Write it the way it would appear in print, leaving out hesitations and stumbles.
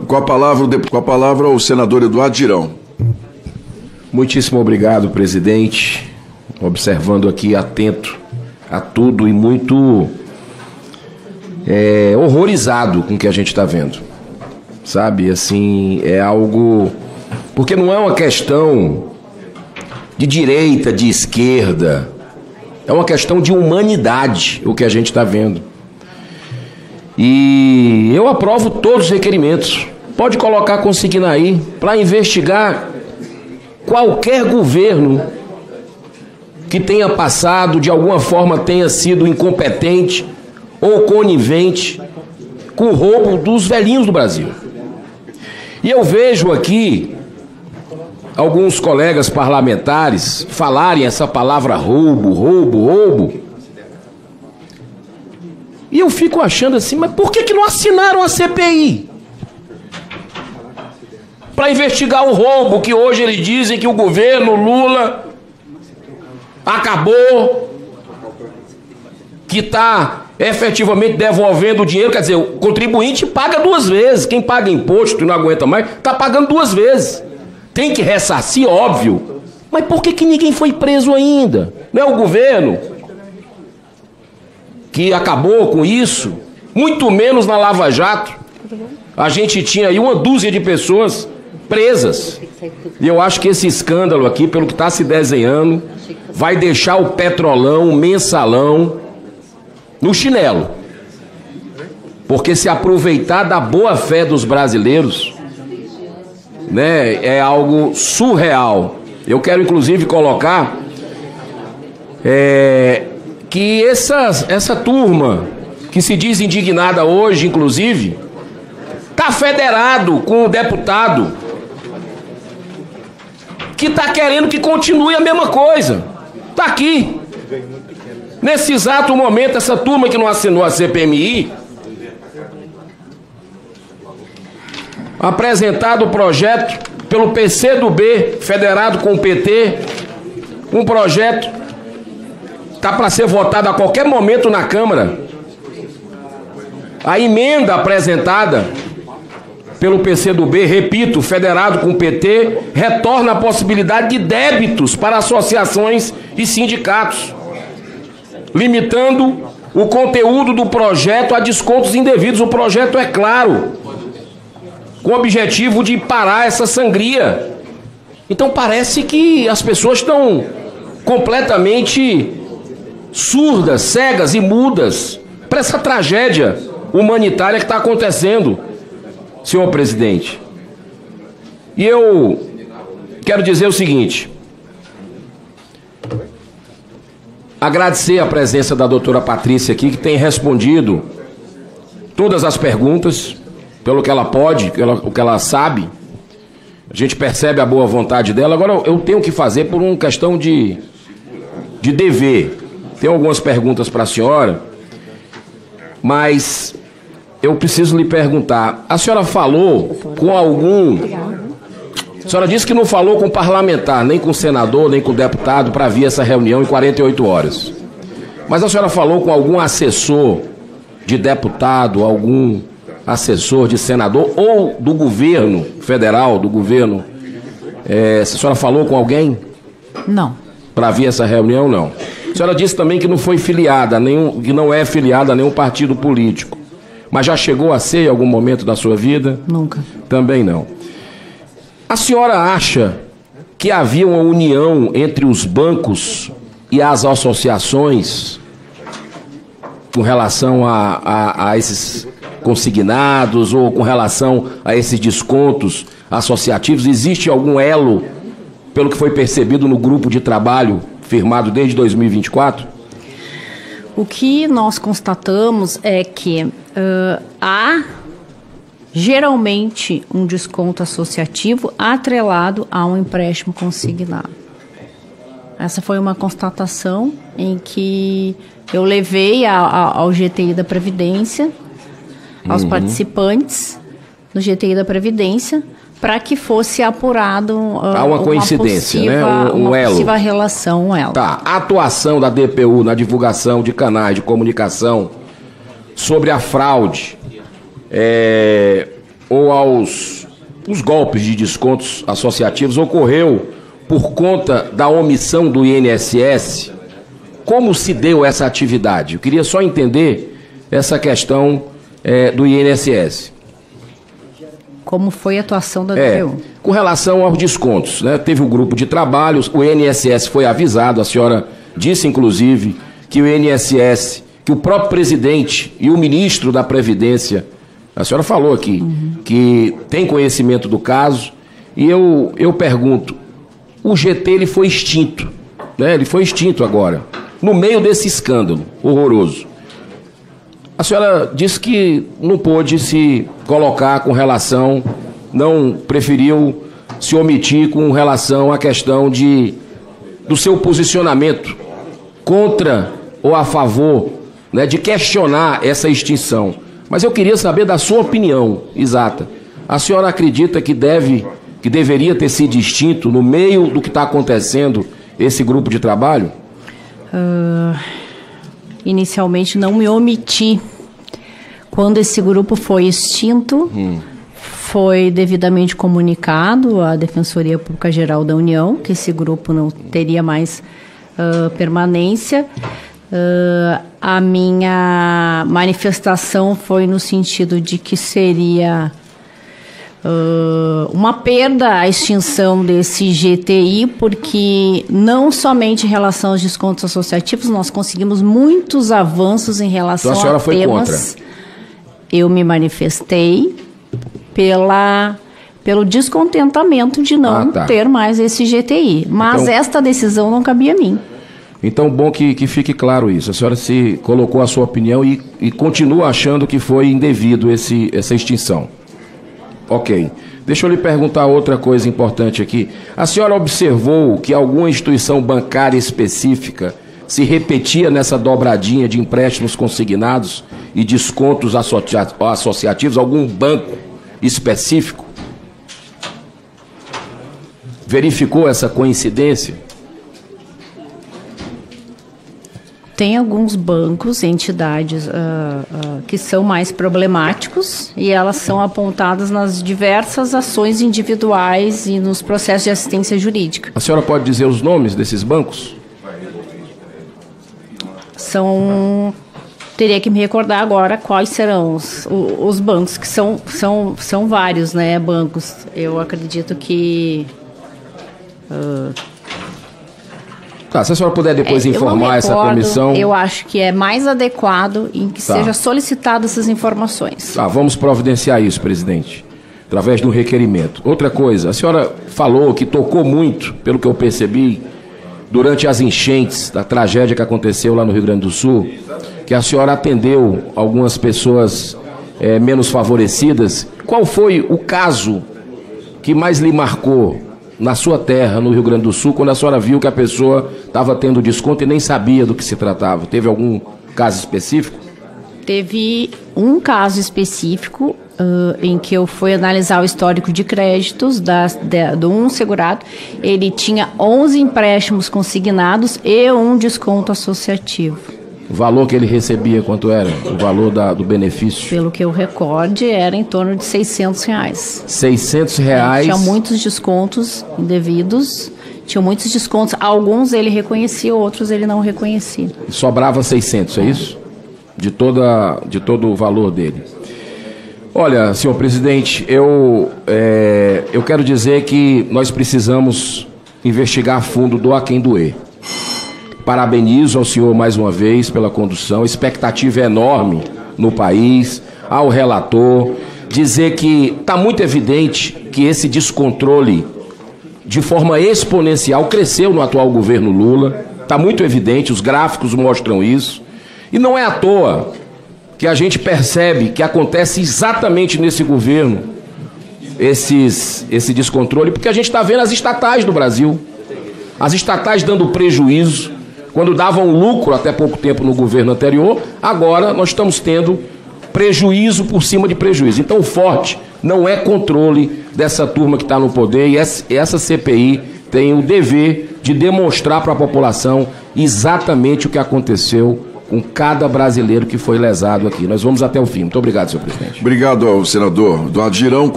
Com a palavra o senador Eduardo Girão. Muitíssimo obrigado, presidente. Observando aqui, atento a tudo e muito horrorizado com o que a gente está vendo. Sabe, assim, é algo... Porque não é uma questão de direita, de esquerda. É uma questão de humanidade o que a gente está vendo. E eu aprovo todos os requerimentos. Pode colocar a consigna aí para investigar qualquer governo que tenha passado, de alguma forma tenha sido incompetente ou conivente com o roubo dos velhinhos do Brasil. E eu vejo aqui alguns colegas parlamentares falarem essa palavra roubo, roubo, roubo. E eu fico achando assim, mas por que não assinaram a CPI? Para investigar o roubo que hoje eles dizem que o governo Lula acabou, que está efetivamente devolvendo o dinheiro. Quer dizer, o contribuinte paga duas vezes. Quem paga imposto e não aguenta mais, está pagando duas vezes. Tem que ressarcir, óbvio. Mas por que ninguém foi preso ainda? Não é o governo que acabou com isso? Muito menos na Lava Jato. A gente tinha aí uma dúzia de pessoas presas. E eu acho que esse escândalo aqui, pelo que está se desenhando, vai deixar o Petrolão, o Mensalão, no chinelo. Porque se aproveitar da boa-fé dos brasileiros, né, é algo surreal. Eu quero inclusive colocar que essa turma que se diz indignada hoje, inclusive, está federado com o deputado que está querendo que continue a mesma coisa. Está aqui. Nesse exato momento, essa turma que não assinou a CPMI, apresentado o projeto pelo PCdoB, federado com o PT, um projeto está para ser votado a qualquer momento na Câmara. A emenda apresentada pelo PCdoB, repito, federado com o PT, retorna a possibilidade de débitos para associações e sindicatos, limitando o conteúdo do projeto a descontos indevidos. O projeto é claro, com o objetivo de parar essa sangria. Então parece que as pessoas estão completamente surdas, cegas e mudas para essa tragédia humanitária que está acontecendo, senhor presidente. E eu quero dizer o seguinte: agradecer a presença da doutora Patrícia aqui, que tem respondido todas as perguntas, pelo que ela pode, o que ela sabe. A gente percebe a boa vontade dela. Agora eu tenho que fazer por uma questão de dever. Tenho algumas perguntas para a senhora, mas eu preciso lhe perguntar. A senhora falou com algum... A senhora disse que não falou com parlamentar, nem com senador, nem com deputado, para vir essa reunião em 48 horas. Mas a senhora falou com algum assessor de deputado, algum assessor de senador ou do governo federal, do governo... a senhora falou com alguém? Não. Para vir essa reunião, não. A senhora disse também que não foi filiada, que não é filiada a nenhum partido político. Mas já chegou a ser em algum momento da sua vida? Nunca. Também não. A senhora acha que havia uma união entre os bancos e as associações com relação a esses consignados ou com relação a esses descontos associativos? Existe algum elo, pelo que foi percebido no grupo de trabalho firmado desde 2024? O que nós constatamos é que há geralmente um desconto associativo atrelado a um empréstimo consignado. Essa foi uma constatação em que eu levei ao GTI da Previdência, aos participantes do GTI da Previdência, para que fosse apurado há uma coincidência, né? Uma elo. possível relação, um elo. Tá. A atuação da DPU na divulgação de canais de comunicação sobre a fraude ou os golpes de descontos associativos ocorreu por conta da omissão do INSS? Como se deu essa atividade? Eu queria só entender essa questão do INSS. Como foi a atuação da DPU? Com relação aos descontos, né? Teve um grupo de trabalhos, o INSS foi avisado, a senhora disse, inclusive, que o INSS, que o próprio presidente e o ministro da Previdência, a senhora falou aqui, que tem conhecimento do caso, e eu pergunto, o GT ele foi extinto, né? Ele foi extinto agora, no meio desse escândalo horroroso. A senhora disse que não pôde se colocar com relação, não preferiu se omitir com relação à questão do seu posicionamento contra ou a favor, né, de questionar essa extinção. Mas eu queria saber da sua opinião exata. A senhora acredita que deveria ter sido extinto no meio do que está acontecendo esse grupo de trabalho? Inicialmente não me omiti. Quando esse grupo foi extinto, foi devidamente comunicado à Defensoria Pública Geral da União que esse grupo não teria mais permanência. A minha manifestação foi no sentido de que seria uma perda a extinção desse GTI, porque não somente em relação aos descontos associativos, nós conseguimos muitos avanços em relação então, a senhora a temas. Foi contra? Eu me manifestei pelo descontentamento de não ter mais esse GTI. Mas então, esta decisão não cabia a mim. Então, bom que fique claro isso. A senhora se colocou a sua opinião e continua achando que foi indevido essa extinção. Ok. Deixa eu lhe perguntar outra coisa importante aqui. A senhora observou que alguma instituição bancária específica se repetia nessa dobradinha de empréstimos consignados e descontos associativos? Algum banco específico verificou essa coincidência? Tem alguns bancos, entidades que são mais problemáticos e elas são apontadas nas diversas ações individuais e nos processos de assistência jurídica. A senhora pode dizer os nomes desses bancos? Teria que me recordar agora quais serão os bancos, que são vários, né, bancos. Eu acredito que... se a senhora puder depois informar essa comissão... Eu acho que é mais adequado em que seja solicitadas essas informações. Vamos providenciar isso, presidente, através de um requerimento. Outra coisa, a senhora falou que tocou muito, pelo que eu percebi, durante as enchentes, da tragédia que aconteceu lá no Rio Grande do Sul, que a senhora atendeu algumas pessoas menos favorecidas. Qual foi o caso que mais lhe marcou na sua terra, no Rio Grande do Sul, quando a senhora viu que a pessoa estava tendo desconto e nem sabia do que se tratava? Teve algum caso específico? Teve um caso específico em que eu fui analisar o histórico de créditos do um segurado. Ele tinha 11 empréstimos consignados e um desconto associativo. O valor que ele recebia, quanto era? O valor do benefício? Pelo que eu recorde, era em torno de R$600. R$600? Tinha muitos descontos indevidos, tinha muitos descontos. Alguns ele reconhecia, outros ele não reconhecia. E sobrava 600, é isso? De todo o valor dele. Olha, senhor presidente, eu quero dizer que nós precisamos investigar a fundo, doa quem doer. Parabenizo ao senhor mais uma vez pela condução, expectativa enorme no país, ao relator, dizer que está muito evidente que esse descontrole de forma exponencial cresceu no atual governo Lula, está muito evidente, os gráficos mostram isso, e não é à toa que a gente percebe que acontece exatamente nesse governo esse descontrole, porque a gente está vendo as estatais do Brasil, as estatais dando prejuízo, quando davam lucro até pouco tempo no governo anterior, agora nós estamos tendo prejuízo por cima de prejuízo. Então o forte não é controle dessa turma que está no poder, e essa CPI tem o dever de demonstrar para a população exatamente o que aconteceu com cada brasileiro que foi lesado aqui. Nós vamos até o fim. Muito obrigado, senhor presidente. Obrigado ao senador Eduardo Girão.